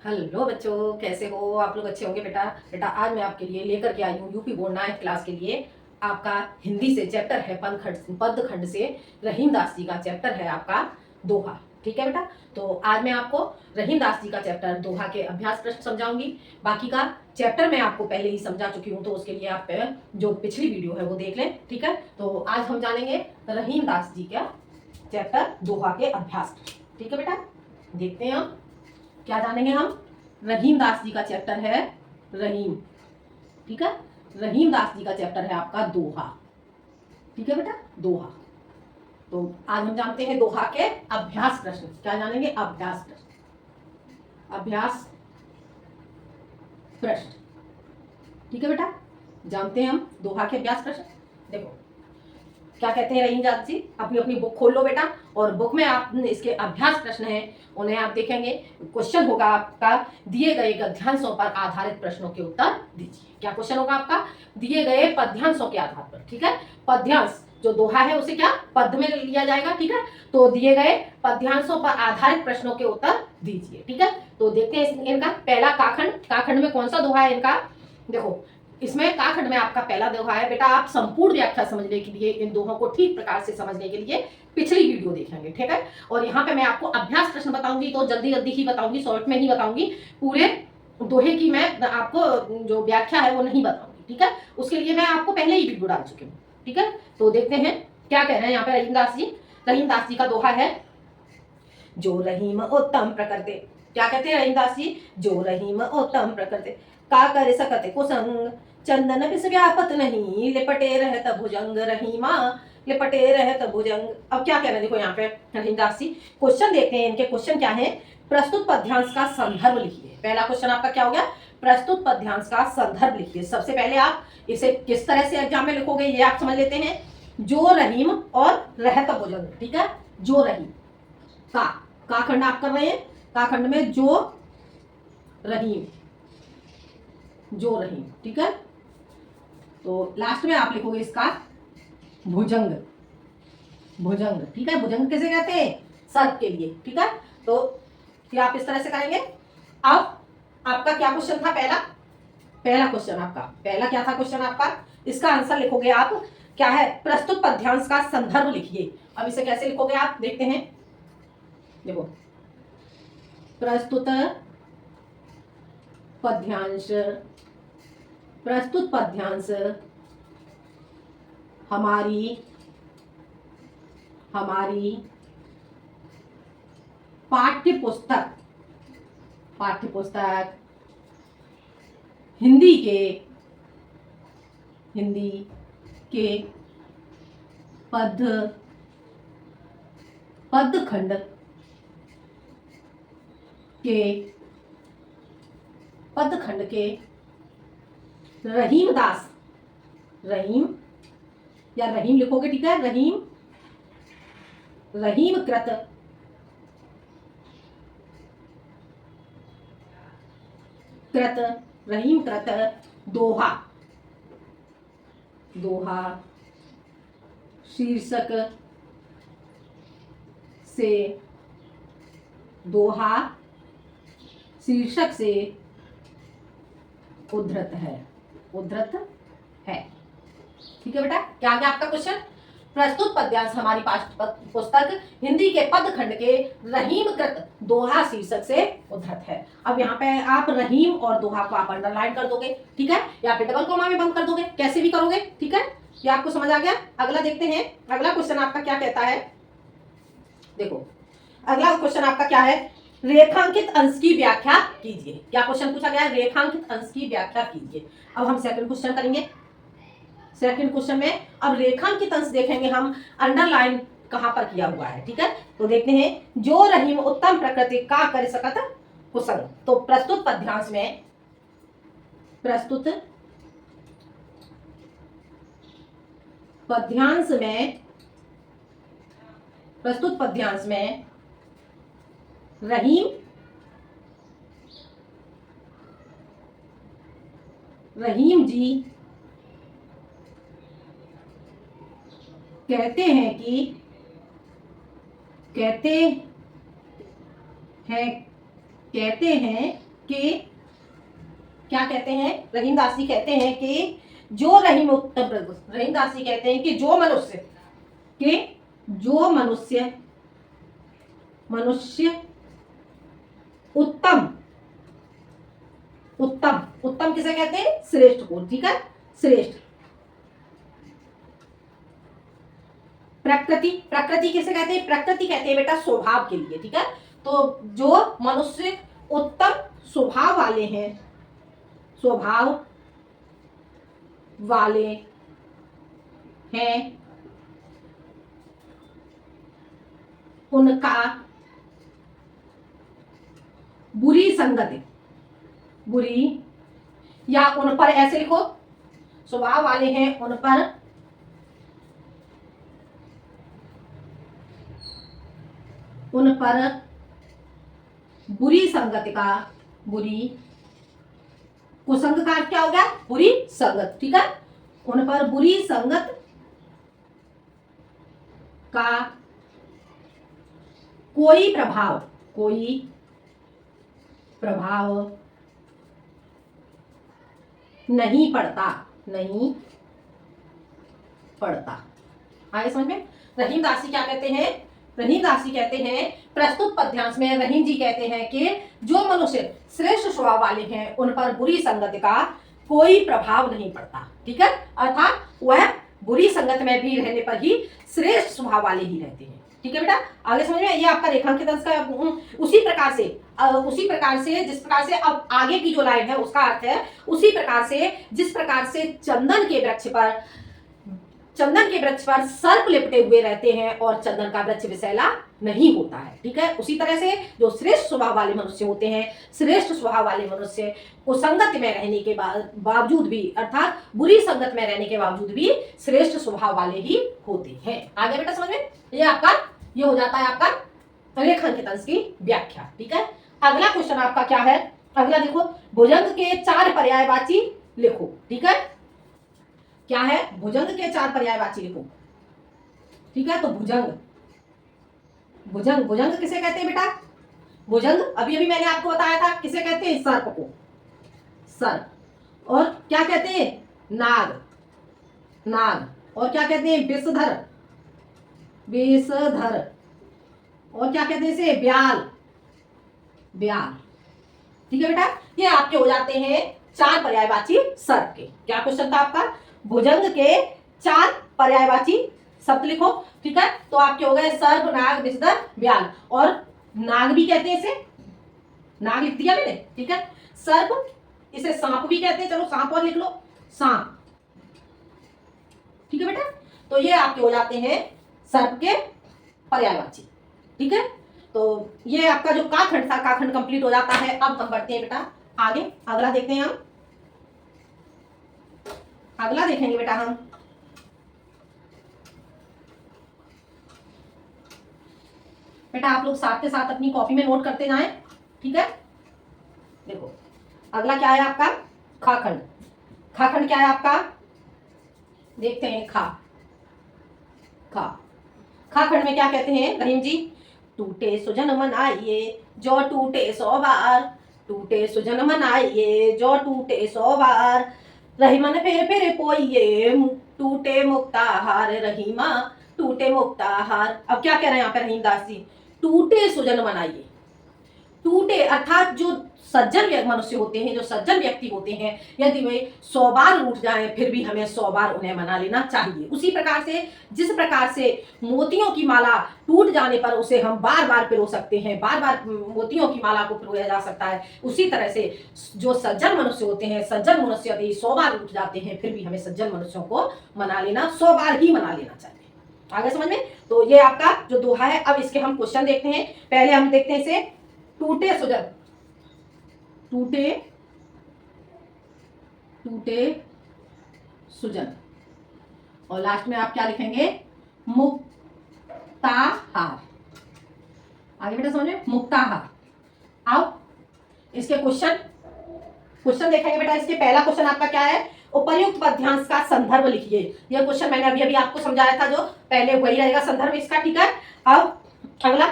Hello बच्चों, कैसे हो आप लोग? अच्छे होंगे बेटा। बेटा आज मैं आपके लिए लेकर के आई हूँ यूपी बोर्ड 9th क्लास के लिए आपका हिंदी से चैप्टर है पद खंड से रहीम दास जी का चैप्टर है आपका दोहा। ठीक है बेटा। तो आज मैं आपको रहीम दास जी का चैप्टर दोहा के अभ्यास प्रश्न समझाऊंगी। बाकी का चैप्टर मैं आपको पहले ही समझा चुकी हूँ, तो उसके लिए आप जो पिछली वीडियो है वो देख लें। ठीक है। तो आज हम जानेंगे रहीम दास जी का चैप्टर दोहा के अभ्यास। ठीक है बेटा, देखते हैं हम क्या जानेंगे। हम रहीम दास जी का चैप्टर है रहीम। ठीक है। रहीम दास जी का चैप्टर है आपका दोहा। ठीक है बेटा, दोहा। तो आज हम जानते हैं दोहा के अभ्यास प्रश्न। क्या जानेंगे? अभ्यास प्रश्न। अभ्यास प्रश्न। ठीक है बेटा, जानते हैं हम दोहा के अभ्यास प्रश्न। देखो क्या कहते हैं रहीम दास जी। अपनी अपनी बुक खोल लो बेटा, और बुक में आप इसके अभ्यास प्रश्न हैं उन्हें आप देखेंगे। क्वेश्चन होगा आपका, दिए गए गद्यांशों पर आधारित प्रश्नों के उत्तर दीजिए। क्या क्वेश्चन होगा आपका? दिए गए पद्यांशों के आधार पर। ठीक है। पद्यांश जो दोहा है उसे क्या पद में लिया जाएगा। ठीक है। तो दिए गए पद्यांशों पर आधारित प्रश्नों के उत्तर दीजिए। ठीक है। तो देखते हैं इनका पहला काखंड। काखंड में कौन सा दोहा है इनका? देखो इसमें काखंड में आपका पहला दोहा है बेटा। आप संपूर्ण व्याख्या समझने के लिए, इन दोहों को ठीक प्रकार से समझने के लिए पिछली वीडियो देखेंगे। ठीक है। और यहाँ पे मैं आपको अभ्यास प्रश्न बताऊंगी, तो जल्दी जल्दी ही बताऊंगी, शॉर्ट में ही बताऊंगी। पूरे दोहे की मैं आपको जो व्याख्या है वो नहीं बताऊंगी। ठीक है। उसके लिए मैं आपको पहले ही वीडियो डाल चुकी हूँ। ठीक है। तो देखते हैं क्या कह रहे हैं यहाँ पे रहीम दास जी। रहीम दास जी का दोहा है, जो रहीम उत्तम प्रकृति। क्या कहते हैं रहीम दास जी? जो रहीम उत्तम प्रकृति का कर सकते कुसंग, चंदन विष व्यापत नहीं, लिपटे रहत भुजंग रहीमा, लिपटे रहत भुजंग। अब क्या कह रहे हैं देखो यहाँ पे रहीम दास जी। क्वेश्चन देखते हैं इनके। क्वेश्चन क्या है? प्रस्तुत पद्यांश का संदर्भ लिखिए। पहला क्वेश्चन आपका क्या हो गया? प्रस्तुत पद्यांश का संदर्भ लिखिए। सबसे पहले आप इसे किस तरह से एग्जाम में लिखोगे ये आप समझ लेते हैं। जो रहीम और रहत भुजंग। ठीक है। जो रहीम का खंड आप कर रहे हैं। का खंड में जो रहीम, जो रहीम। ठीक है। तो लास्ट में आप लिखोगे इसका भुजंग। भुजंग। ठीक है। भुजंग किसे कहते हैं? सर्प के लिए। ठीक है। तो फिर आप इस तरह से करेंगे। अब आपका क्या क्वेश्चन था? पहला पहला क्वेश्चन आपका, पहला क्या था क्वेश्चन आपका? इसका आंसर लिखोगे आप। क्या है? प्रस्तुत पद्यांश का संदर्भ लिखिए। अब इसे कैसे लिखोगे आप देखते हैं। देखो प्रस्तुत पद्यांश, प्रस्तुत पद्यांश हमारी हमारी पाठ्य पुस्तक, पाठ्य पुस्तक हिंदी के, हिंदी के पद पद खंड के, पद खंड के रहीम दास, रहीम या रहीम लिखोगे। ठीक है। रहीम, रहीम कृत, कृत, रहीम कृत दोहा, दोहा शीर्षक से, दोहा शीर्षक से उद्धृत है, उद्धृत है। ठीक है बेटा। क्या आ गया आपका क्वेश्चन? प्रस्तुत पद्यांश हमारी पाठ्य पुस्तक हिंदी के पद खंड के रहीम कृत दोहा शीर्षक से उद्धृत है। अब यहाँ पे आप रहीम और दोहा को आप अंडरलाइन कर दोगे। ठीक है। या फिर डबल कोमा में बंद कर दोगे, कैसे भी करोगे। ठीक है। ये आपको समझ आ गया। अगला देखते हैं। अगला क्वेश्चन आपका क्या कहता है? देखो अगला क्वेश्चन आपका क्या है? रेखांकित अंश की व्याख्या कीजिए। क्या क्वेश्चन पूछा गया है? रेखांकित अंश की व्याख्या कीजिए। अब हम सेकंड क्वेश्चन करेंगे। सेकंड क्वेश्चन में अब रेखांकित अंश देखेंगे हम, अंडरलाइन कहां पर किया हुआ है। ठीक है। तो देखते हैं। जो रहीम उत्तम प्रकृति का कर सकत कुसंग। तो प्रस्तुत पद्यांश में, प्रस्तुत पद्यांश में, प्रस्तुत पद्यांश में रहीम, रहीम जी कहते हैं कि, कहते हैं, कहते हैं कि क्या कहते हैं, रहीमदास जी कहते हैं कि जो रहीमदास जी कहते हैं कि जो मनुष्य उत्तम उत्तम उत्तम किसे कहते हैं, श्रेष्ठ को, ठीक है, श्रेष्ठ। प्रकृति किसे कहते हैं, प्रकृति कहते हैं बेटा स्वभाव के लिए, ठीक है। तो जो मनुष्य उत्तम स्वभाव वाले हैं, उनका बुरी या उन पर, ऐसे लिखो, स्वभाव वाले हैं उन पर बुरी कुसंग का क्या हो गया, बुरी संगत, ठीक है। उन पर बुरी संगत का कोई प्रभाव नहीं पड़ता। आगे समझ में। रहीमदास जी क्या कहते हैं, प्रस्तुत पद्यांश में रहीम जी कहते हैं कि जो मनुष्य श्रेष्ठ स्वभाव वाले हैं उन पर बुरी संगत का कोई प्रभाव नहीं पड़ता, ठीक है। अर्थात वह बुरी संगत में भी रहने पर ही श्रेष्ठ स्वभाव वाले ही रहते हैं, ठीक है बेटा। आगे समझ में। ये आपका रेखांकित अंश का उसी प्रकार से जिस प्रकार से अब आगे की जो लाइन है उसका अर्थ है उसी प्रकार से जिस प्रकार से चंदन के वृक्ष पर सर्प लिपटे हुए रहते हैं और चंदन का वृक्ष विषैला नहीं होता है, ठीक है। उसी तरह से जो श्रेष्ठ स्वभाव वाले मनुष्य होते हैं, श्रेष्ठ स्वभाव वाले मनुष्य को संगत में रहने के बावजूद भी, अर्थात बुरी संगत में रहने के बावजूद भी श्रेष्ठ स्वभाव वाले ही होते हैं। आगे बेटा समझ में। ये हो जाता है आपका रेखांकित अंश की व्याख्या, ठीक है। अगला क्वेश्चन आपका क्या है, अगला देखो, भुजंग के 4 पर्यायवाची लिखो, ठीक है। क्या है, भुजंग के 4 पर्यायवाची लिखो, ठीक है। तो भुजंग किसे कहते हैं बेटा, भुजंग अभी मैंने आपको बताया था किसे कहते हैं, सर्प को, सर्प। और क्या कहते हैं, नाग। और क्या कहते हैं, विषधर। और क्या कहते हैं इसे, ब्याल, ठीक है बेटा। ये आपके हो जाते हैं 4 पर्यायवाची सर्प के। क्या क्वेश्चन था आपका, भुजंग के 4 पर्यायवाची शब्द लिखो, ठीक है। तो आपके हो गए सर्प, नाग, विषधर, ब्याल। और नाग भी कहते हैं इसे, नाग लिख दिया मैंने, ठीक है। सर्प, इसे सांप भी कहते हैं, चलो सांप और लिख लो, सांप, ठीक है बेटा। तो ये आपके हो जाते हैं सर्प के पर्यायवाची, ठीक है। तो ये आपका जो काखंड था, काखंड कंप्लीट हो जाता है। अब हम बढ़ते हैं बेटा आगे, अगला देखते हैं हम, अगला देखेंगे बेटा हम। बेटा आप लोग साथ के साथ अपनी कॉपी में नोट करते जाएं, ठीक है। देखो अगला क्या है आपका, खाखंड। खाखंड क्या है आपका, देखते हैं। खाखंड में क्या कहते हैं रहीम जी, टूटे सुजन मनाइए जो टूटे 100 बार, टूटे सुजन मनाइए जो टूटे 100 बार, रहीमन फिर पोइए टूटे मुक्ताहार, रहीमा टूटे मुक्ताहार। अब क्या कह रहे हैं यहाँ पे रहीमदास जी, टूटे सुजन मनाइए। टूटे अर्थात जो सज्जन मनुष्य होते हैं, जो सज्जन व्यक्ति होते हैं, यदि वे 100 बार रूठ जाएं फिर भी हमें 100 बार उन्हें मना लेना चाहिए। उसी प्रकार से जिस प्रकार से मोतियों की माला टूट जाने पर उसे हम बार बार पिरो सकते हैं, बार बार मोतियों की माला को पिरोया जा सकता है, उसी तरह से जो सज्जन मनुष्य होते हैं, सज्जन मनुष्य यदि 100 बार रूठ जाते हैं फिर भी हमें सज्जन मनुष्यों को मना लेना, 100 बार ही मना लेना चाहिए। आगे समझ में। तो ये आपका जो दोहा है, अब इसके हम क्वेश्चन देखते हैं। पहले हम देखते हैं इसे, टूटे सुजन, टूटे सुजन, और लास्ट में आप क्या लिखेंगे, मुक्ताहार। आगे बेटा समझ में, मुक्ताहार। अब इसके क्वेश्चन देखेंगे बेटा। इसके पहला क्वेश्चन आपका क्या है, उपर्युक्त पद्यांश का संदर्भ लिखिए। यह क्वेश्चन मैंने अभी आपको समझाया था, जो पहले वही रहेगा संदर्भ इसका, ठीक है। अब अगला,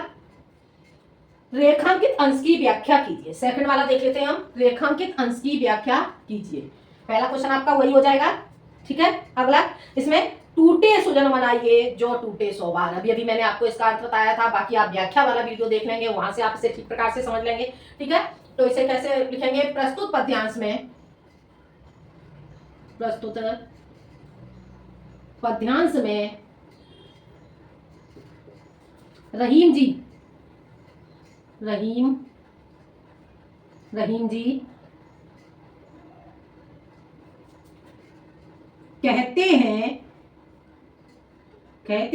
रेखांकित अंश की व्याख्या कीजिए। सेकंड वाला देख लेते हैं हम, रेखांकित अंश की व्याख्या कीजिए। पहला क्वेश्चन आपका वही हो जाएगा, ठीक है। अगला, इसमें टूटे सुजन बनाइए जो टूटे 100 बार। अभी अभी मैंने आपको इसका अर्थ बताया था, बाकी आप व्याख्या वाला वीडियो देख लेंगे, वहां से आप इसे ठीक प्रकार से समझ लेंगे, ठीक है। तो इसे कैसे लिखेंगे, प्रस्तुत पद्यांश में, प्रस्तुत पद्यांश में रहीम जी, रहीम जी कहते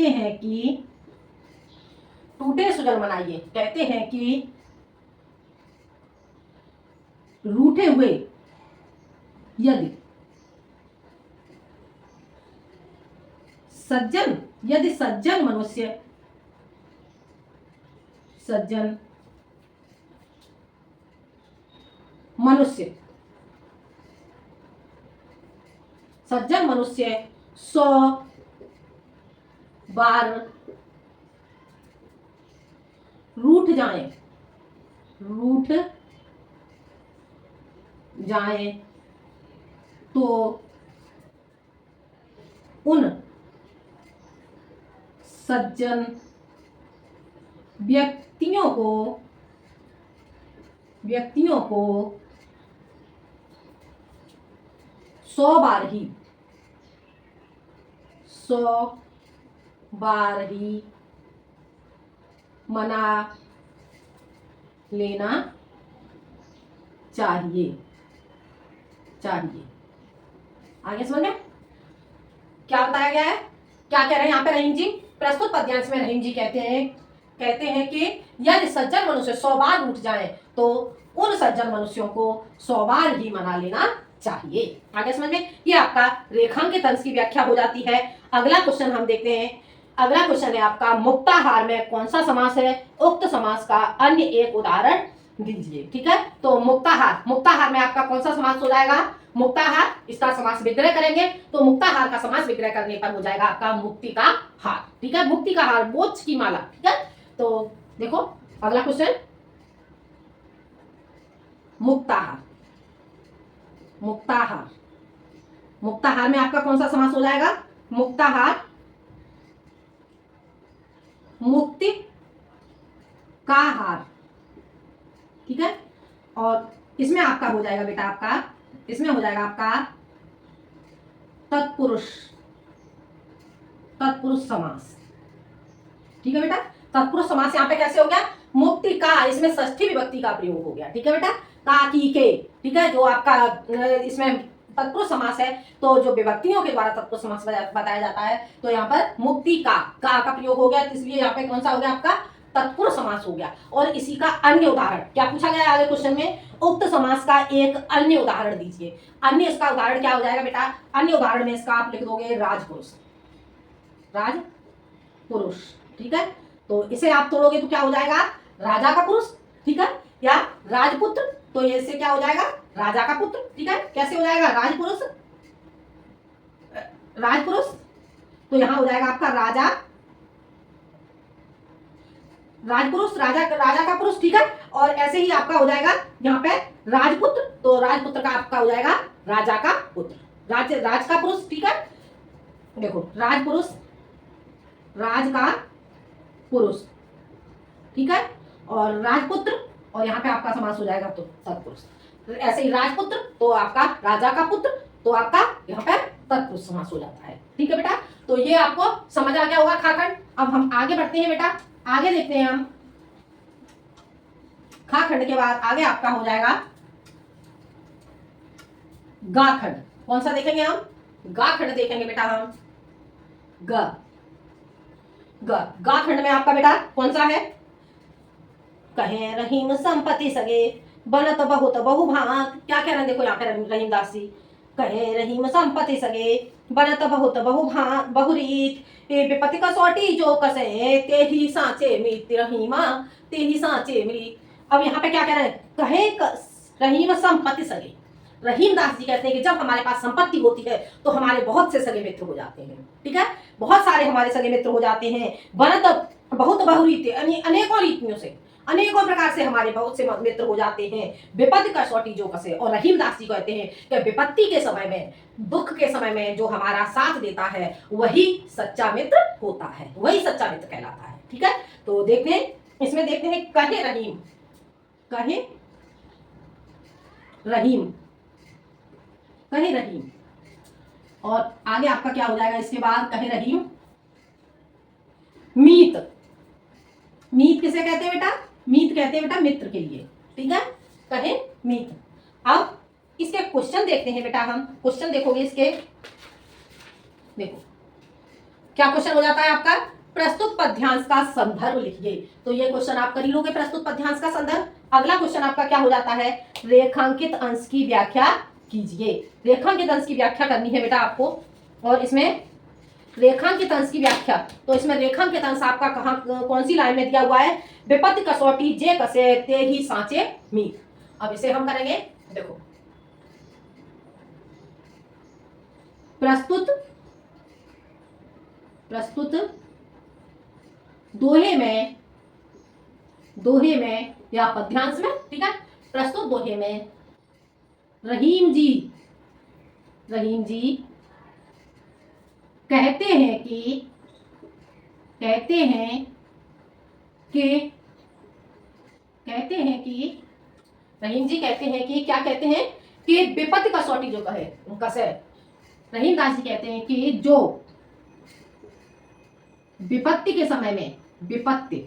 हैं कि टूटे सुजन बनाइए, कहते हैं कि रूठे हुए यदि सज्जन मनुष्य, सज्जन मनुष्य 100 बार रूठ जाए तो उन सज्जन व्यक्तियों को 100 बार ही मना लेना चाहिए। आगे समझ में क्या बताया गया है, क्या कह रहे हैं यहाँ पे रहीम जी, प्रस्तुत पद्यांश में रहीम जी कहते हैं कि यदि सज्जन मनुष्य 100 बार रूठ जाए तो उन सज्जन मनुष्यों को 100 बार ही मना लेना चाहिए। आगे समझ में, ये आपका रेखांकित अंश की व्याख्या हो जाती है। अगला क्वेश्चन हम देखते हैं। अगला क्वेश्चन है आपका, मुक्ताहार में कौन सा समास है, उक्त समास का अन्य एक उदाहरण दीजिए। ठीक है, तो मुक्ताहार में आपका कौन सा समास हो जाएगा, मुक्ताहार, इसका समास विग्रह करेंगे तो मुक्ताहार का समास विग्रह करने पर हो जाएगा आपका मुक्ति का हार। ठीक है, मुक्ति का हार, मोक्ष की माला। ठीक है, तो देखो अगला क्वेश्चन, मुक्ताहार में आपका कौन सा समास हो जाएगा, मुक्ताहार मुक्ति का हार। ठीक है, और इसमें आपका हो जाएगा बेटा, इसमें हो जाएगा आपका तत्पुरुष समास। ठीक है बेटा, तत्पुरुष समास यहाँ पे कैसे हो गया, मुक्ति का, इसमें षष्ठी विभक्ति का प्रयोग हो गया। ठीक है बेटा, का की के। ठीक है, जो आपका इसमें तत्पुरुष समास है तो जो विभक्तियों के द्वारा तत्पुरुष समास बताया जाता है, तो यहाँ पर मुक्ति का प्रयोग हो गया, इसलिए यहाँ पे कौन सा हो गया आपका तत्पुरुष समास हो गया। और इसी का अन्य उदाहरण क्या पूछा गया आगे क्वेश्चन में, उक्त समास का एक अन्य उदाहरण दीजिए। अन्य इसका उदाहरण क्या हो जाएगा बेटा, अन्य उदाहरण में इसका आप लिख दोगे राजपुरुष। ठीक है, तो इसे आप तोड़ोगे तो क्या हो जाएगा, राजा का पुरुष। ठीक है, या राजपुत्र, तो इससे क्या हो जाएगा, राजा का पुत्र। ठीक है, कैसे हो जाएगा, राजपुरुष, तो यहां हो जाएगा आपका राजपुरुष, राजा का पुरुष। ठीक है, और ऐसे ही आपका हो जाएगा यहाँ पे राजपुत्र, तो राजपुत्र का आपका हो जाएगा राजा का पुत्र, राज का पुरुष। ठीक है, देखो राजपुरुष, राज का पुरुष। ठीक है, और राजपुत्र, और यहाँ पे आपका समास हो जाएगा तो तत्पुरुष। ऐसे ही राजपुत्र तो आपका राजा का पुत्र, तो आपका यहाँ पे तत्पुरुष समास हो जाता है। ठीक है बेटा, तो ये आपको समझ आ गया होगा खाखंड। अब हम आगे बढ़ते हैं बेटा, आगे देखते हैं हम खाखंड के बाद आगे आपका हो जाएगा गाखंड। कौन सा देखेंगे हम, गाखंड देखेंगे बेटा हम। गाखंड में आपका बेटा कौन सा है, कहे रहीम संपत्ति सगे बनत बहुत बहु भांत। क्या कह रहे हैं, देखो यहाँ पे रहीम दास जी, कहे रहीम संपत्ति सगे बनत बहुत बहु भांत बहुरीत विपत्ति कसौटी जो कसे ते ही सांचे मृत रहीमा ते ही सांचे मृत। अब यहाँ पे क्या कह रहे हैं, कहे रहीम संपत्ति सगे। रहीम दास जी कहते हैं कि जब हमारे पास संपत्ति होती है तो हमारे बहुत से सगे मित्र हो जाते हैं। ठीक है, बहुत सारे हमारे सगे मित्र हो जाते हैं। बनत बहुत बहुरीत, अनेकों रीतियों से, अनेकों प्रकार से हमारे बहुत से मित्र हो जाते हैं। विपत्ति कसौटी जो कसे, और रहीमदास जी कहते हैं कि विपत्ति के समय में, दुख के समय में जो हमारा साथ देता है वही सच्चा मित्र होता है, वही सच्चा मित्र कहलाता है। ठीक है, तो देखते हैं इसमें, देखते हैं कहे रहीम, कहे रहीम, कहे रहीम, और आगे आपका क्या हो जाएगा इसके बाद, कहे रहीम मीत। मीत किसे कहते हैं बेटा? मीत कहते हैं बेटा मित्र के लिए। ठीक है, कहे मीत। अब इसके क्वेश्चन देखते हैं बेटा, हम क्वेश्चन देखोगे इसके, देखो क्या क्वेश्चन हो जाता है आपका, प्रस्तुत पद्यांश का संदर्भ लिखिए। तो ये क्वेश्चन आप कर ही लोगे, प्रस्तुत पद्यांश का संदर्भ। अगला क्वेश्चन आपका क्या हो जाता है, रेखांकित अंश की व्याख्या कीजिए। रेखांकित अंश की व्याख्या करनी है बेटा आपको, और इसमें रेखांकित अंश की व्याख्या, तो इसमें रेखांकित अंश आपका कहाँ, कौन सी लाइन में दिया हुआ है, विपत्ति कसौटी जे कसे ते ही सांचे मीत। अब इसे हम करेंगे, देखो प्रस्तुत, प्रस्तुत दोहे में, दोहे में या पद्यांश में, ठीक है, प्रस्तुत दोहे में रहीम जी, रहीम जी कहते हैं कि, कहते हैं कि, कहते हैं कि, रहीम जी कहते हैं कि, क्या कहते हैं कि विपत्ति कसौटी जो कहे कसे, रहीमदास जी कहते हैं कि जो विपत्ति के समय में, विपत्ति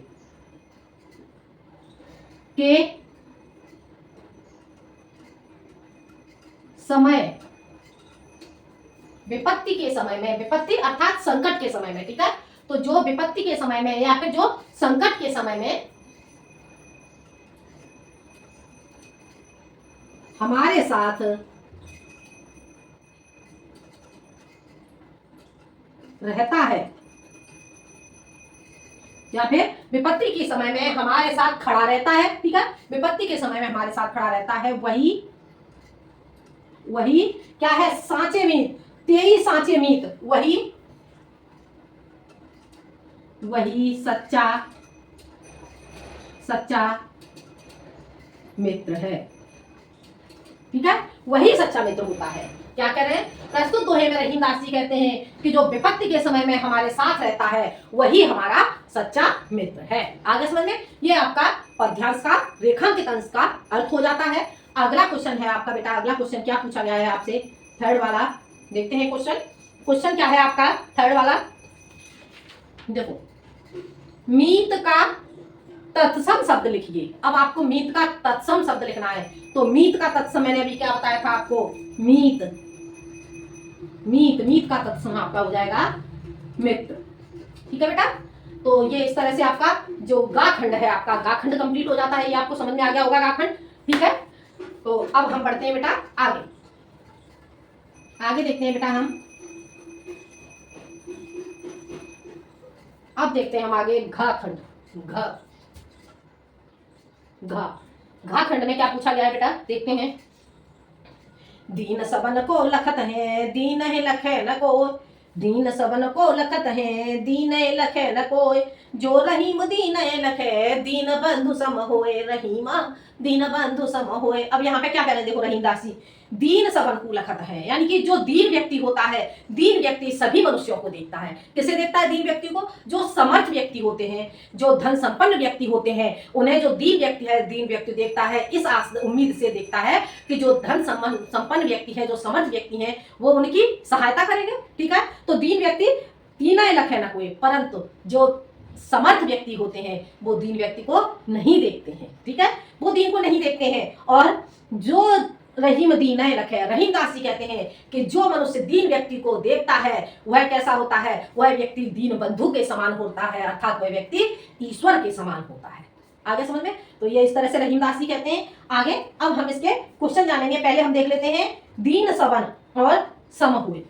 के समय, विपत्ति के समय में, विपत्ति अर्थात संकट के समय में, ठीक है, तो जो विपत्ति के समय में या फिर जो संकट के समय में हमारे साथ रहता है, या फिर विपत्ति के समय में हमारे साथ खड़ा रहता है, ठीक है, विपत्ति के समय में हमारे साथ खड़ा रहता है, वही, वही क्या है, सांचे मीत, तेई सांचे मीत, वही, वही सच्चा, सच्चा मित्र है। ठीक है, वही सच्चा मित्र होता है। क्या कह रहे हैं, प्रस्तुत दोहे में रहीमदास जी कहते हैं कि जो विपत्ति के समय में हमारे साथ रहता है वही हमारा सच्चा मित्र है। आगे समझ में, ये आपका पद्यांश का रेखांकित अंश का अर्थ हो जाता है। अगला क्वेश्चन है आपका बेटा, अगला क्वेश्चन क्या पूछा गया है आपसे, थर्ड वाला, देखते हैं क्वेश्चन, क्वेश्चन क्या है आपका थर्ड वाला, देखो मीत का तत्सम शब्द लिखिए। अब आपको मीत का तत्सम शब्द लिखना है, तो मीत का तत्सम मैंने अभी क्या बताया था आपको, मीत, मीत, मीत का तत्सम आपका हो जाएगा मित्र। ठीक है बेटा, तो ये इस तरह से आपका जो गा खंड है, आपका गा खंड कंप्लीट हो जाता है। ये आपको समझ में आ गया होगा गा खंड, ठीक है। तो अब हम बढ़ते हैं बेटा आगे, आगे देखते हैं बेटा हम, अब देखते हैं हम आगे घा खंड, घ, घा, घा खंड में क्या पूछा गया है बेटा, देखते हैं। दीन सबन को लखत है, दीन है लखे न को, दीन सबन को लखत है, दीन लखे न कोय, जो रहीम दीन लखे, दीन बंधु सम होए, रहीमा दीन बंधु सम होए। अब यहाँ पे क्या कह रहे हैं, देखो रहीमदास जी, दीन सबन को लखत है, यानी कि जो दीन व्यक्ति होता है, दीन व्यक्ति सभी मनुष्यों को देखता है। किसे देखता है दीन व्यक्ति को, जो समर्थ व्यक्ति होते हैं, जो धन संपन्न व्यक्ति होते हैं, उन्हें जो दीन व्यक्ति है, दीन व्यक्ति देखता है, इस उम्मीद से देखता है कि जो धन संपन्न व्यक्ति है, जो समर्थ व्यक्ति है, वो उनकी सहायता करेंगे। ठीक है, तो दीन व्यक्ति दीन लख है ना कोई, परंतु जो समर्थ व्यक्ति होते हैं वो दीन व्यक्ति को नहीं देखते हैं। ठीक है, वो दीन को नहीं देखते हैं। और जो रहीम दीन लखे, रहीमदास जी कहते हैं कि जो मनुष्य दीन व्यक्ति को देखता है वह कैसा होता है, वह व्यक्ति दीन बंधु के समान होता है, अर्थात वह व्यक्ति ईश्वर के समान होता है। आगे समझ में, तो ये इस तरह से रहीमदास जी कहते हैं। आगे अब हम इसके क्वेश्चन जानेंगे, पहले हम देख लेते हैं दीन सबन और सम हुए।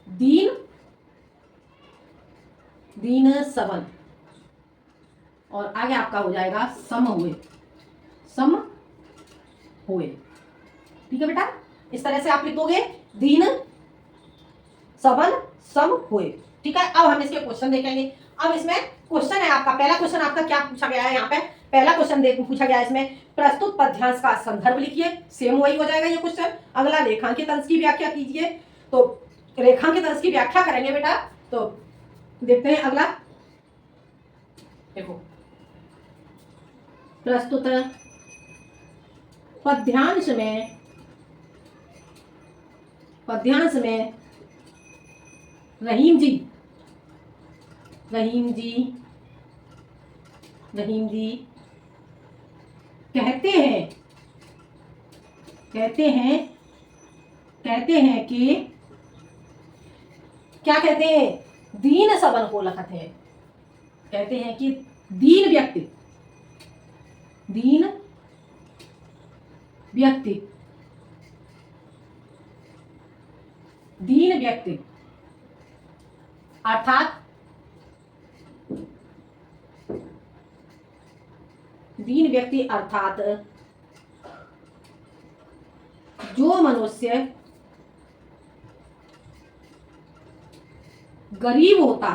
दीन, दीन सबन, और आगे आपका हो जाएगा सम हुए, सम हुए। ठीक है बेटा, इस तरह से आप लिखोगे दीन सबन सम हुए। ठीक है, अब हम इसके क्वेश्चन देखेंगे। अब इसमें क्वेश्चन है आपका, पहला क्वेश्चन आपका क्या पूछा गया है यहाँ पे, पहला क्वेश्चन देख पूछा गया इसमें, प्रस्तुत पद्यांश का संदर्भ लिखिए, सेम वही हो जाएगा ये क्वेश्चन। अगला रेखांकित अंश की व्याख्या कीजिए, तो रेखांकित अंश की व्याख्या करेंगे बेटा। तो देखते हैं अगला, देखो प्रस्तुत पद्यांश में रहीम जी कहते हैं कि क्या कहते हैं, दीन सबन को लखत है। कहते हैं कि दीन व्यक्ति अर्थात जो मनुष्य गरीब होता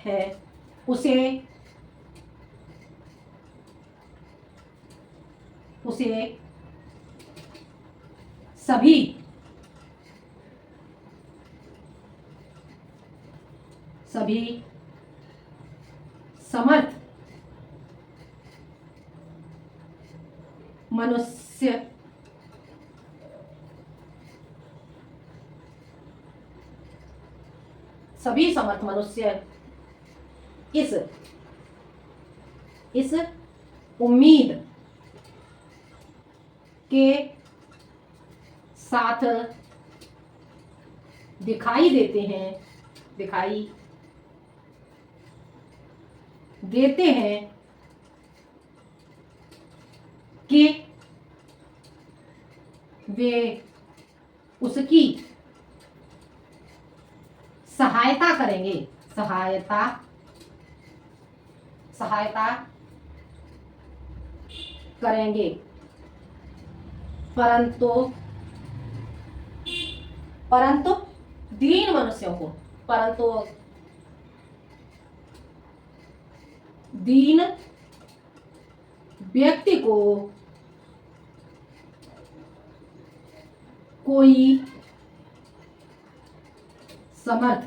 है उसे सभी समर्थ मनुष्य इस उम्मीद के साथ दिखाई देते हैं कि वे उसकी सहायता करेंगे, परंतु दीन मनुष्यों को, दीन व्यक्ति को कोई समर्थ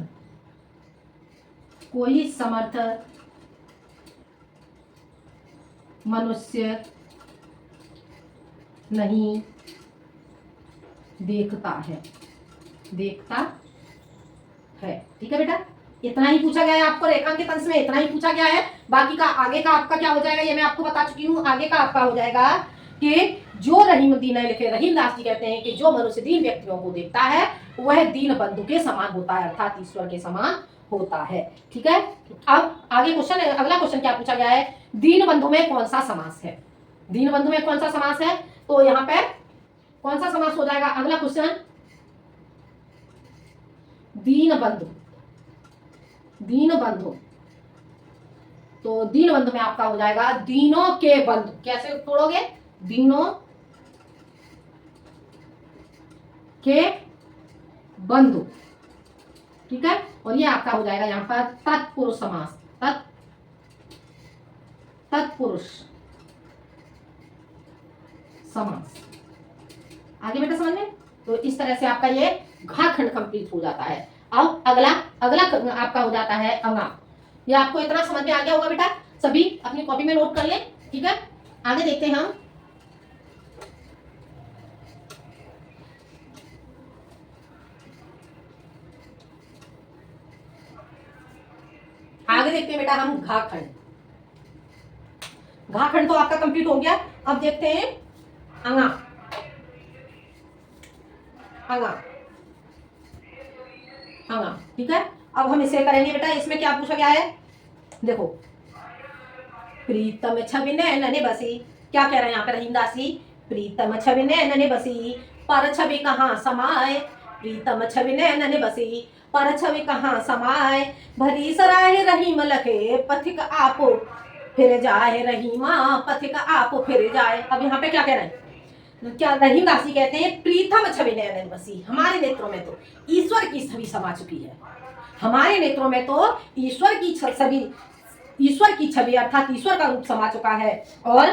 मनुष्य नहीं देखता है। ठीक है बेटा, इतना ही पूछा गया है आपको रेखांकित अंश में, इतना ही पूछा गया है। बाकी का आगे का आपका क्या हो जाएगा ये मैं आपको बता चुकी हूँ। आगे का आपका हो जाएगा कि जो रहीमद्दीन लिखे, रहीमदास जी कहते हैं कि जो मनुष्य दीन व्यक्तियों को देखता है वह दीन बंधु के समान होता है, अर्थात ईश्वर के समान होता है। ठीक है, अब आगे क्वेश्चन, अगला क्वेश्चन क्या पूछा गया है, दीन बंधु में कौन सा समास है। दीन बंधु में कौन सा समास है, तो यहाँ पे कौन सा समास हो जाएगा। अगला क्वेश्चन, दीन बंधु, तो दीन बंधु में आपका हो जाएगा दीनों के बंधु। कैसे तोड़ोगे, दीनों के बंधु। ठीक है, और ये आपका हो जाएगा यहाँ पर तत्पुरुष समास, तत्पुरुष समास। आगे बेटा समझ में, तो इस तरह से आपका ये घा खंड कंप्लीट हो जाता है। अब अगला आपका हो जाता है अंगा। ये आपको इतना समझ में आ गया होगा बेटा, सभी अपनी कॉपी में नोट कर लें। ठीक है, आगे देखते हैं हम। आगे देखते हैं बेटा हम घाखंड। घाखंड तो आपका कंप्लीट हो गया। अब देखते हैं अंगा। ठीक है, अब हम इसे करेंगे बेटा। इसमें क्या पूछा गया है, देखो, प्रीतम छवि नैनने बसी। क्या कह रहे हैं यहाँ पे रहीमदास जी, प्रीतम छवि नैनने बसी पर छवि कहाँ समाए। प्रीतम छवि नैनने बसी पर छवि कहाँ समाए। भरी सराय रहीम लखे पथिक आपो फिर जाए, रहीमा पथिक आपो फिर जाए। अब यहाँ पे क्या कह रहे हैं, क्या रहीमदास जी कहते हैं, प्रीतम छवि नयन बसी, हमारे नेत्रों में तो ईश्वर की छवि समा चुकी है, हमारे नेत्रों में तो ईश्वर की छवि अर्थात ईश्वर का रूप समा चुका है। और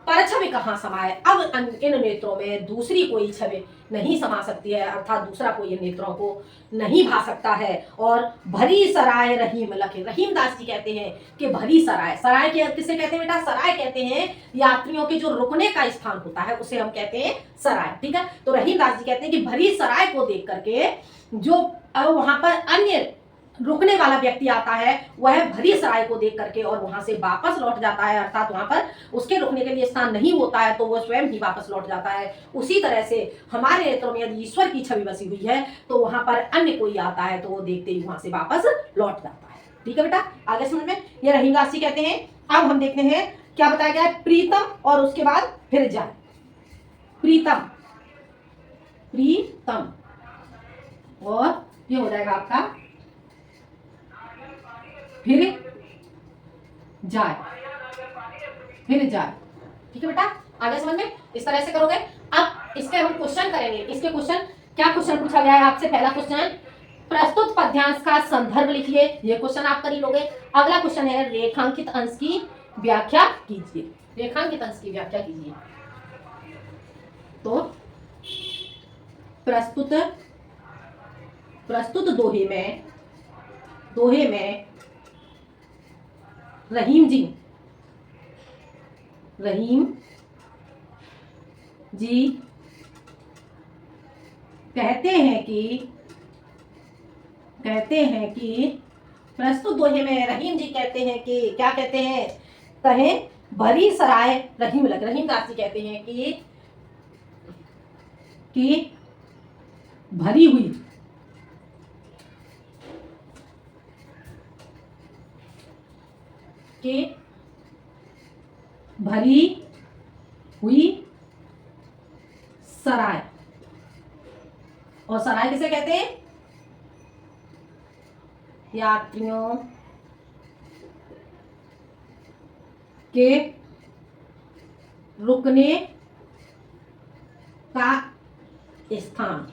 पर छवि कहाँ समाए, अब इन नेत्रों में दूसरी कोई छवि नहीं समा सकती है, अर्थात दूसरा कोई इन नेत्रों को नहीं भा सकता है। और भरी सराय रहीम लखे, रहीमदास जी कहते हैं कि भरी सराय, सराय के किसे कहते हैं बेटा, सराय कहते हैं यात्रियों के जो रुकने का स्थान होता है उसे हम कहते हैं सराय, ठीक है। तो रहीमदास जी कहते हैं कि भरी सराय को देख करके जो वहां पर अन्य रुकने वाला व्यक्ति आता है वह भरी सराय को देख करके और वहां से वापस लौट जाता है, अर्थात वहां पर उसके रुकने के लिए स्थान नहीं होता है तो वह स्वयं ही वापस लौट जाता है। उसी तरह से हमारे नेत्रों में यदि ईश्वर की छवि बसी हुई है तो वहां पर अन्य कोई आता है तो वो देखते ही वहां से वापस लौट जाता है, ठीक है बेटा। आगे समझ में, ये रहीमदास जी कहते हैं। अब हम देखते हैं क्या बताया गया है, प्रीतम और उसके बाद फिर जाए, प्रीतम, प्रीतम और ये हो जाएगा आपका फिर जाए, फिर जाए, ठीक है बेटा। आगे समझ में, इस तरह से करोगे। अब इसके हम क्वेश्चन करेंगे, इसके क्वेश्चन, क्या क्वेश्चन पूछा गया है आपसे, पहला क्वेश्चन, प्रस्तुत पद्यांश का संदर्भ लिखिए, ये क्वेश्चन आप कर ही लोगे। अगला क्वेश्चन है रेखांकित अंश की व्याख्या कीजिए, रेखांकित अंश की व्याख्या कीजिए। तो प्रस्तुत दोहे में रहीम जी कहते हैं कि प्रस्तुत दोहे में रहीम जी कहते हैं कि क्या कहते हैं, कहें भरी सराय रहीम लगे, रहीमदास जी कहते हैं कि भरी हुई सराय, और सराय किसे कहते हैं, यात्रियों के रुकने का स्थान।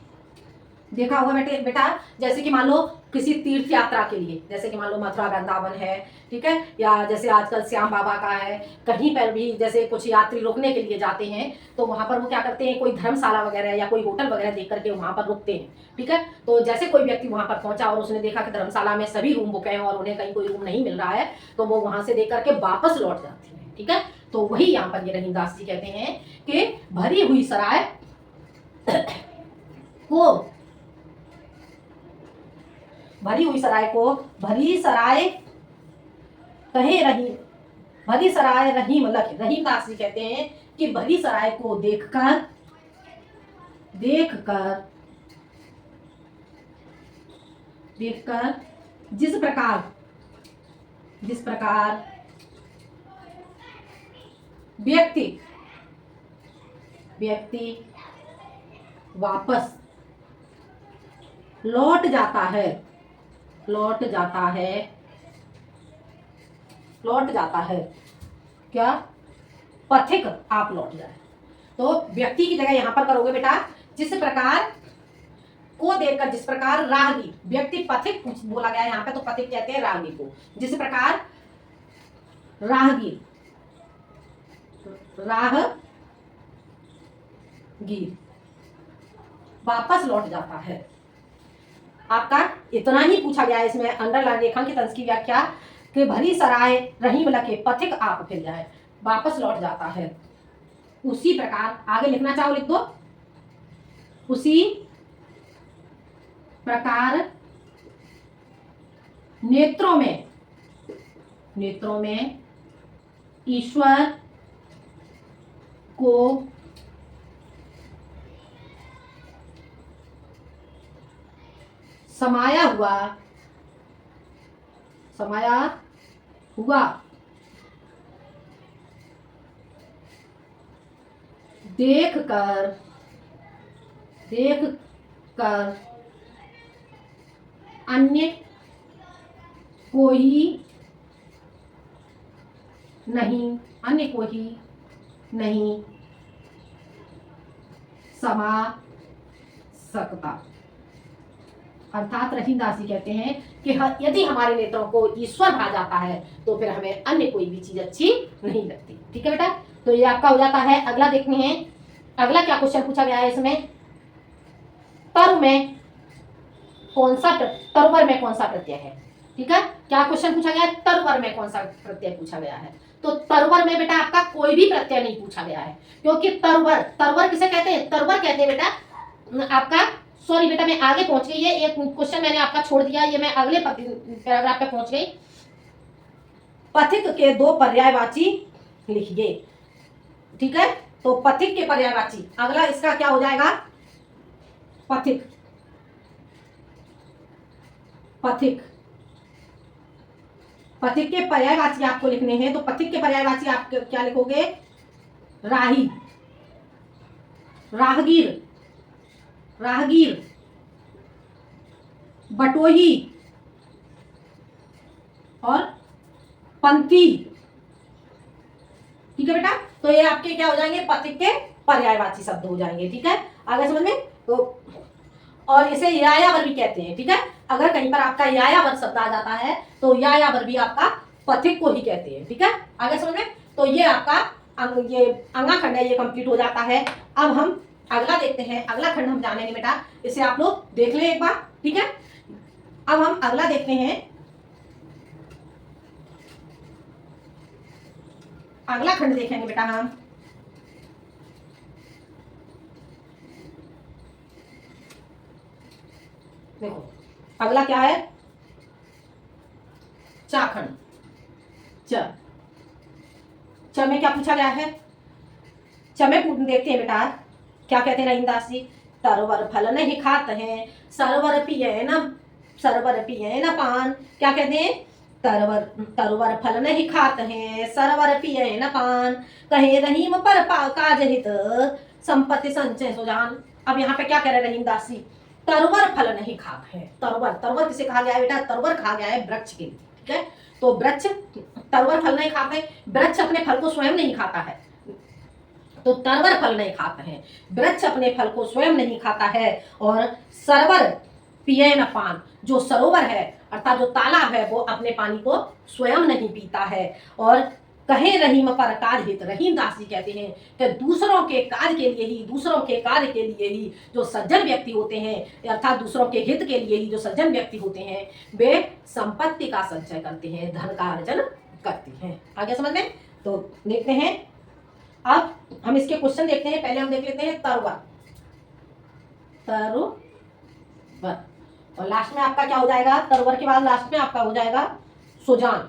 देखा होगा बेटा, जैसे कि मान लो किसी तीर्थ यात्रा के लिए, जैसे कि मान लो मथुरा वृंदावन है, ठीक है, या जैसे आजकल श्याम बाबा का है, कहीं पर भी जैसे कुछ यात्री रुकने के लिए जाते हैं तो वहां पर वो क्या करते हैं, कोई धर्मशाला वगैरह या कोई होटल वगैरह देख करके वहां पर रुकते हैं, ठीक है। तो जैसे कोई व्यक्ति वहां पर पहुंचा और उसने देखा कि धर्मशाला में सभी रूम बुक हैं और उन्हें कहीं कोई रूम नहीं मिल रहा है तो वो वहां से देख करके वापस लौट जाते हैं, ठीक है। तो वही यहाँ पर ये रहीमदास जी कहते हैं कि भरी हुई सराय को, भरी सराय कहे रहीम, भरी सराय रहीम लखे, रहीमदास जी कहते हैं कि भरी सराय को देखकर जिस प्रकार व्यक्ति वापस लौट जाता है क्या, पथिक आप लौट जाए। तो व्यक्ति की जगह यहां पर करोगे बेटा, जिस प्रकार को देखकर, जिस प्रकार राहगीर, व्यक्ति पथिक बोला गया है यहाँ पे तो पथिक कहते हैं राहगीर को, जिस प्रकार राहगीर वापस लौट जाता है। आपका इतना ही पूछा गया है इसमें, अंडरलाइन रेखांकित अंश की व्याख्या कि भरी सराय रहीम लखे पथिक आप फिर जाए, वापस लौट जाता है। उसी प्रकार आगे लिखना चाहो लिख दो, उसी प्रकार नेत्रों में ईश्वर को समाया हुआ देख कर अन्य कोई नहीं समासकता। अर्थात रहीमदास जी कहते हैं कि यदि हमारे नेत्रों को ईश्वर भा जाता है तो फिर हमें अन्य कोई भी चीज अच्छी नहीं लगती। ठीक है बेटा, तो ये आपका हो जाता है। अगला देखते हैं, अगला क्या क्वेश्चन पूछा गया है इसमें, तरुवर में कौन सा प्रत्यय है। ठीक है, क्या क्वेश्चन पूछा गया है, तरुवर में कौन सा प्रत्यय पूछा गया है। तो तरुवर में बेटा आपका कोई भी प्रत्यय नहीं पूछा गया है, क्योंकि तरुवर किसे कहते हैं, तरुवर कहते हैं बेटा आपका, सॉरी बेटा मैं आगे पहुंच गई, ये एक क्वेश्चन मैंने आपका छोड़ दिया, ये मैं अगले पैराग्राफ पे पहुंच गई। पथिक के दो पर्यायवाची लिखिए। ठीक है, तो पथिक के पर्यायवाची, अगला इसका क्या हो जाएगा, पथिक। पथिक पथिक के पर्यायवाची आपको लिखने हैं, तो पथिक के पर्यायवाची आप क्या लिखोगे, राही, राहगीर, राहगीर, बटोही और पंथी। ठीक है बेटा, तो ये आपके क्या हो जाएंगे, पथिक के पर्यायवाची शब्द हो जाएंगे। ठीक है, आगे समझ में, तो और इसे यायावर भी कहते हैं। ठीक है, अगर कहीं पर आपका यायावर शब्द आ जाता है तो यायावर भी आपका पथिक को ही कहते हैं। ठीक है, आगे समझ में, तो ये आपका ये अंगाखंड है, ये कंप्लीट हो जाता है। अब हम अगला देखते हैं, अगला खंड हम जानेंगे बेटा, इसे आप लोग देख लें एक बार। ठीक है, अब हम अगला देखते हैं, अगला खंड देखेंगे बेटा हम। देखो अगला क्या है, चाखंड। च में क्या पूछा गया है, च में देखते हैं बेटा क्या कहते हैं रहीमदास जी, तरवर फल नहीं खाते हैं, सरवर पिए न पान। क्या कहते हैं, तरवर फल नहीं खाते हैं, सरवर पिए न पान, कहे रहीम पर काज हित, संपत्ति संचय सुजान। अब यहाँ पे क्या कह रहे रहीमदास जी, तरवर फल नहीं खाते हैं। तरवर किसे कहा गया है बेटा, तरवर कहा गया है वृक्ष के लिए। ठीक है, तो वृक्ष तरवर फल नहीं खाते, वृक्ष अपने फल को स्वयं नहीं खाता है, तो तरवर फल नहीं खाते हैं, वृक्ष अपने फल को स्वयं नहीं खाता है। और सरवर पिए न पान, जो सरोवर है अर्थात जो तालाब है वो अपने पानी को स्वयं नहीं पीता है। और कहे रहीम पर काज हित, रहीमदास जी कहते हैं कि दूसरों के कार्य के लिए ही, दूसरों के कार्य के लिए ही जो सज्जन व्यक्ति होते हैं, अर्थात दूसरों के हित के लिए ही जो सज्जन व्यक्ति होते हैं, वे संपत्ति का संचय करते हैं, धन का अर्जन करते हैं। आगे समझ में, तो देखते हैं, अब हम इसके क्वेश्चन देखते हैं। पहले हम देख लेते हैं तरवर, और लास्ट में आपका क्या हो जाएगा, तरवर के बाद लास्ट में आपका हो जाएगा सुजान,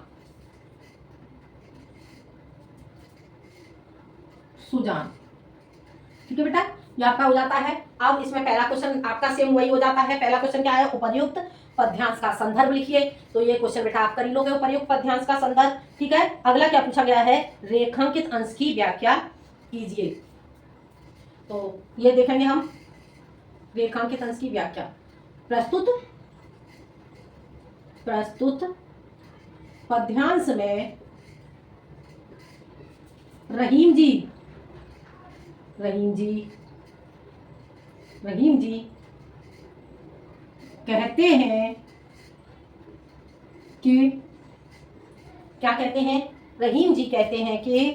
सुजान। ठीक है बेटा, ये आपका हो जाता है। अब इसमें पहला क्वेश्चन आपका सेम वही हो जाता है। पहला क्वेश्चन क्या है, उपर्युक्त पद्यांश का संदर्भ लिखिए। तो ये क्वेश्चन बेटा आप कर ही लोगे, उपर्युक्त पद्यांश का संदर्भ। ठीक है, अगला क्या पूछा गया है, रेखांकित अंश की व्याख्या कीजिए। तो ये देखेंगे हम, रेखांकित अंश की व्याख्या, प्रस्तुत पद्यांश में रहीम जी कहते हैं कि, क्या कहते हैं, रहीम जी कहते हैं कि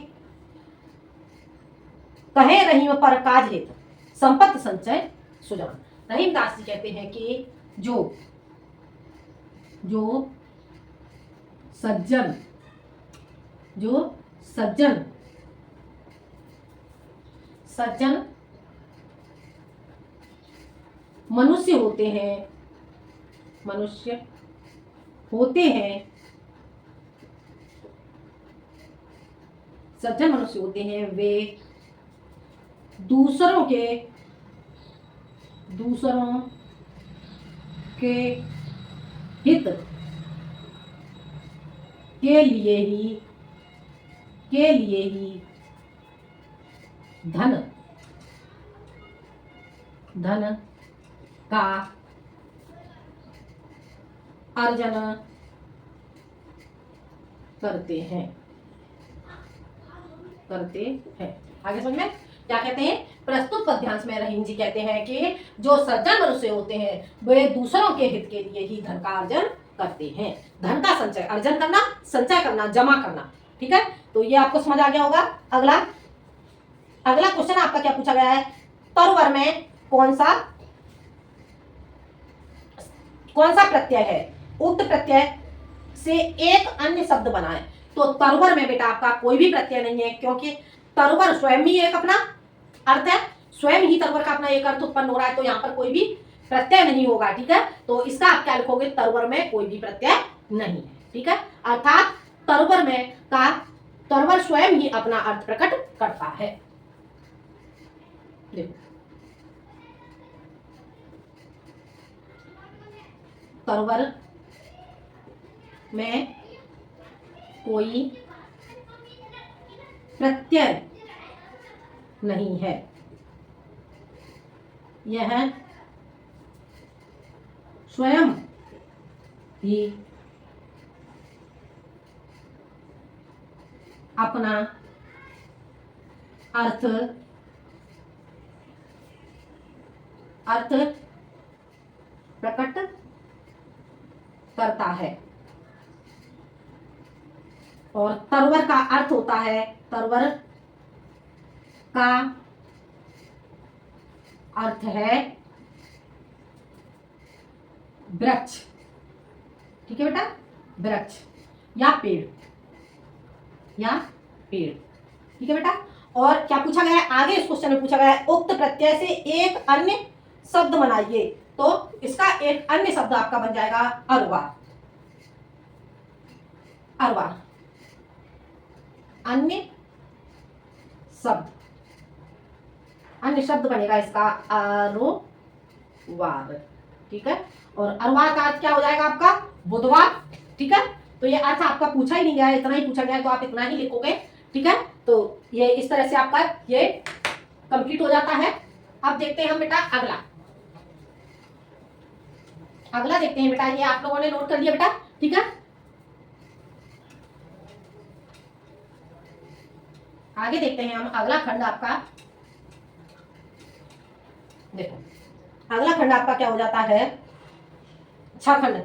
कहे रहीम पर काज हित, संपत्ति संचय सुजान। रहीमदास जी कहते हैं कि जो सज्जन मनुष्य होते हैं, सज्जन मनुष्य होते हैं, वे दूसरों के हित के लिए ही धन का अर्जन करते हैं। आगे समझ में, क्या कहते हैं, प्रस्तुत पद्यांश में रहीम जी कहते हैं कि जो सज्जन मनुष्य होते हैं वे दूसरों के हित के लिए ही धन का अर्जन करते हैं। धन का संचय, अर्जन करना, संचय करना, जमा करना। ठीक है, तो ये आपको समझ आ गया होगा। अगला क्वेश्चन आपका क्या पूछा गया है, तरुवर में कौन सा प्रत्यय है, उक्त प्रत्यय से एक अन्य शब्द बनाए। तो तरुवर में बेटा आपका कोई भी प्रत्यय नहीं है, क्योंकि तरुवर स्वयं ही एक अपना अर्थ है, स्वयं ही तरुवर का अपना एक अर्थ उत्पन्न हो रहा है, तो यहाँ पर कोई भी प्रत्यय नहीं होगा। ठीक है, तो इसका आप क्या लिखोगे, तरुवर में कोई भी प्रत्यय नहीं है। ठीक है, अर्थात तरुवर स्वयं ही अपना अर्थ प्रकट करता है। देखो, तरुवर में कोई प्रत्यय नहीं है, यह स्वयं ही अपना अर्थ प्रकट करता है। और तरुवर का अर्थ होता है, तरुवर का अर्थ है वृक्ष। ठीक है बेटा, वृक्ष या पेड़, ठीक है बेटा। और क्या पूछा गया है आगे, इस क्वेश्चन में पूछा गया है उक्त प्रत्यय से एक अन्य शब्द बनाइए। तो इसका एक अन्य शब्द आपका बन जाएगा अरवार। अन्य शब्द बनेगा इसका अरुवार। ठीक है, और अरुवार का अर्थ क्या हो जाएगा आपका, बुधवार। ठीक है, तो ये अर्थ आपका पूछा ही नहीं गया है, इतना ही पूछा गया है, तो आप इतना ही लिखोगे। ठीक है, तो ये इस तरह से आपका ये कंप्लीट हो जाता है। अब देखते हैं हम बेटा अगला देखते हैं बेटा, ये आप लोगों ने नोट कर लिया बेटा। ठीक है, आगे देखते हैं हम अगला खंड आपका। देखो, अगला खंड आपका क्या हो जाता है, 6 खंड।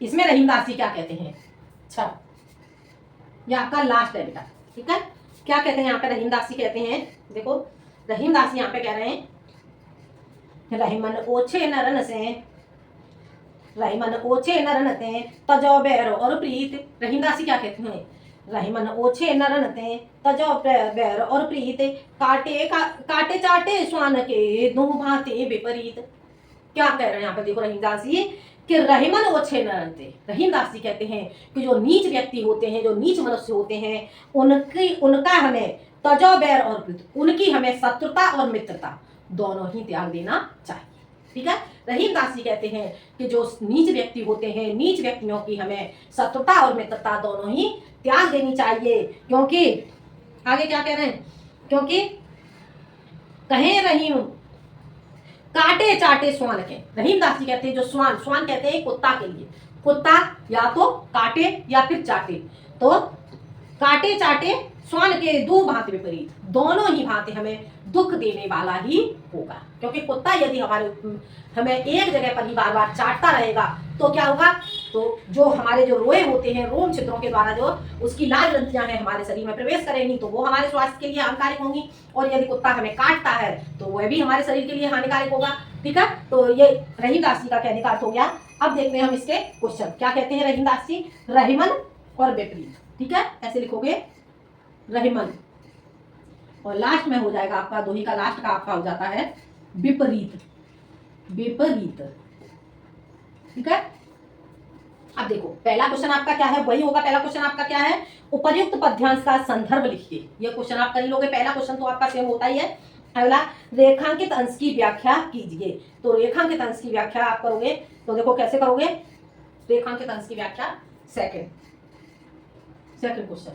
इसमें रहीमदासी क्या कहते हैं, 6, ये आपका लास्ट है बेटा। ठीक है, क्या कहते हैं यहाँ पे, रहीमदासी कहते हैं। देखो, रहीमदासी यहाँ पे कह रहे हैं, रहीमन ओछे नरन ते तजो बैर और प्रीत। रहीमदासी क्या कहते हैं, रहीमन ओछे नरन ते तजो बैर और प्रीत, काटे चाटे स्वान के दो भांति विपरीत। क्या कह रहे हैं यहाँ पे, देखो रहीमदासी कि रहीमन ओछे नरन ते, रहीमदासी कहते हैं कि जो नीच व्यक्ति होते हैं, जो नीच मनुष्य होते हैं, उनका हमें तजो बैर और प्रीत, उनकी हमें शत्रुता और मित्रता दोनों ही त्याग देना चाहिए। ठीक है, रहीमदासी कहते हैं कि जो नीच व्यक्ति होते हैं, नीच व्यक्तियों की हमें शत्रुता और मित्रता दोनों ही त्याग देनी चाहिए। क्योंकि आगे क्या कह रहे हैं, क्योंकि कहे रहीम काटे चाटे स्वान के। रहीमदासी कहते हैं जो स्वान कहते हैं कुत्ता के लिए, कुत्ता या तो काटे या फिर चाटे, तो काटे चाटे स्वान के दो भांति विपरीत, दोनों ही भांति हमें दुख देने वाला ही होगा। क्योंकि कुत्ता यदि हमें एक जगह पर ही बार बार चाटता रहेगा तो क्या होगा, तो जो हमारे जो रोए होते हैं, रोम छिद्रों के द्वारा जो उसकी लाल ग्रंथियां हैं हमारे शरीर में प्रवेश करेंगी, तो वो हमारे स्वास्थ्य के लिए हानिकारक होंगी। और यदि कुत्ता हमें काटता है तो वह भी हमारे शरीर के लिए हानिकारक होगा। ठीक है, तो ये रहीमदासी का कहने का अर्थ हो गया। अब देखते हैं हम इसके क्वेश्चन, क्या कहते हैं रहीमदासी, रहीमन और विपरीत। ठीक है, ऐसे लिखोगे रहीमन, और लास्ट में हो जाएगा आपका दोही का लास्ट का आपका हो जाता है विपरीत। ठीक है, अब देखो पहला क्वेश्चन आपका क्या है, वही होगा। पहला क्वेश्चन आपका क्या है, उपर्युक्त पद्यांश का संदर्भ लिखिए। ये क्वेश्चन आप कर ही लोगे, पहला क्वेश्चन तो आपका सेम होता ही है। अगला, रेखांकित अंश की व्याख्या कीजिए। तो रेखांकित अंश की व्याख्या आप करोगे, तो देखो कैसे करोगे, रेखांकित अंश की व्याख्या सेकंड क्वेश्चन।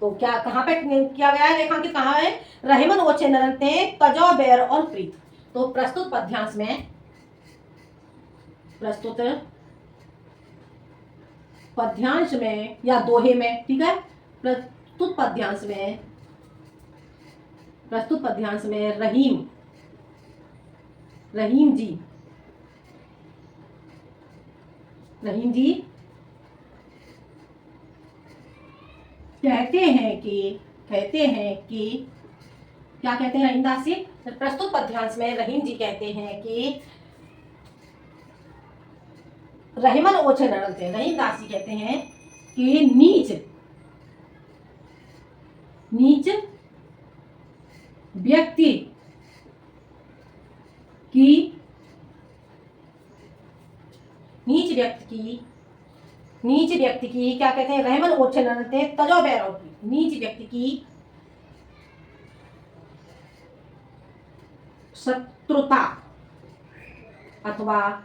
तो क्या कहाँ पे किया गया है, रेखांकित कहाँ है, रहीमन ओछे नरन ते तजो बैर और प्रीत। तो प्रस्तुत पद्यांश में या दोहे में, ठीक है, प्रस्तुत पद्यांश में प्रस्तुत पद्यांश में रहीम जी कहते हैं कि क्या कहते हैं रहीमदास जी? प्रस्तुत पद्यांश में रहीम जी कहते हैं कि रहीमन ओछे नरलते। रहीमदास जी कहते हैं कि नीच व्यक्ति की क्या कहते हैं? रहमन ओछे नरलते तजो बैरव की। नीच व्यक्ति की शत्रुता अथवा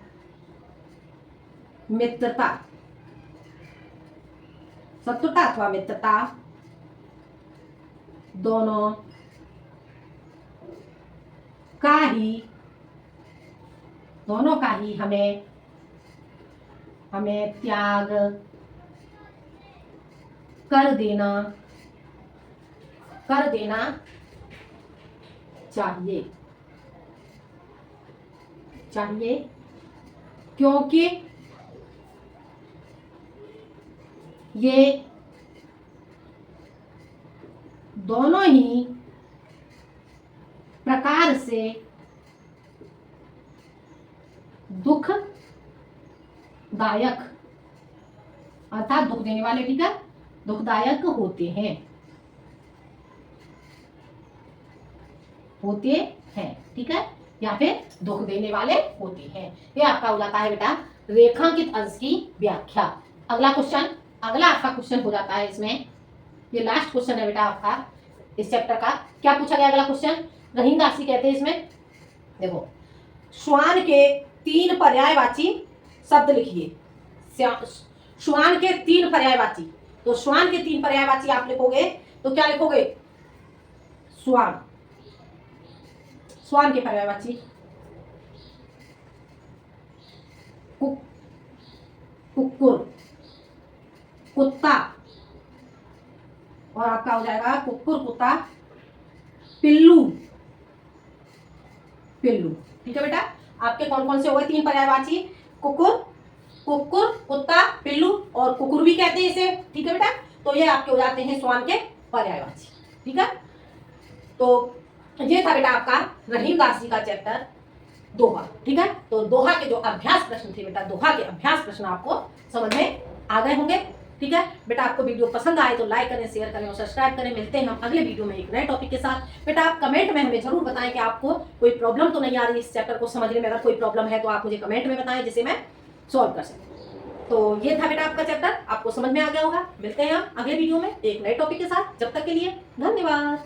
मित्रता दोनों का ही हमें त्याग कर देना चाहिए क्योंकि ये दोनों ही प्रकार से दुखदायक अर्थात दुख देने वाले, ठीक है, दुखदायक होते हैं, ठीक है, या फिर दुख देने वाले होते हैं। ये आपका हो जाता है बेटा रेखांकित अंश की व्याख्या। अगला आपका क्वेश्चन हो जाता है इसमें, ये लास्ट क्वेश्चन है बेटा आपका इस चैप्टर का। क्या पूछा गया अगला क्वेश्चन? रहीमदास जी कहते हैं इसमें, देखो, श्वान के 3 पर्यायवाची शब्द लिखिए। श्वान के 3 पर्यायवाची, तो श्वान के 3 पर्यायवाची आप लिखोगे तो क्या लिखोगे? श्वान के पर्यायवाची कुक्कुर, कुत्ता, और आपका हो जाएगा कुक्कुर, कुत्ता, पिल्लू, ठीक है बेटा। आपके कौन कौन से हो गए 3 पर्यायवाची? कुक्कुर, कुत्ता, पिल्लू, और कुकुर भी कहते हैं इसे, ठीक है बेटा। तो ये आपके हो जाते हैं श्वान के पर्यायवाची, ठीक है। तो ये था बेटा आपका रहीमदास जी का चैप्टर दोहा, ठीक है। तो दोहा के जो अभ्यास प्रश्न थे बेटा, दोहा के अभ्यास प्रश्न आपको समझ में आ गए होंगे, ठीक है बेटा। आपको वीडियो पसंद आए तो लाइक करें, शेयर करें और सब्सक्राइब करें। मिलते हैं हम अगले वीडियो में एक नए टॉपिक के साथ। बेटा आप कमेंट में हमें जरूर बताएं कि आपको कोई प्रॉब्लम तो नहीं आ रही इस चैप्टर को समझने में। अगर कोई प्रॉब्लम है तो आप मुझे कमेंट में बताएं जिसे मैं सॉल्व कर सकूं। तो ये था बेटा आपका चैप्टर, आपको समझ में आ गया होगा। मिलते हैं हम अगले वीडियो में एक नए टॉपिक के साथ। जब तक के लिए धन्यवाद।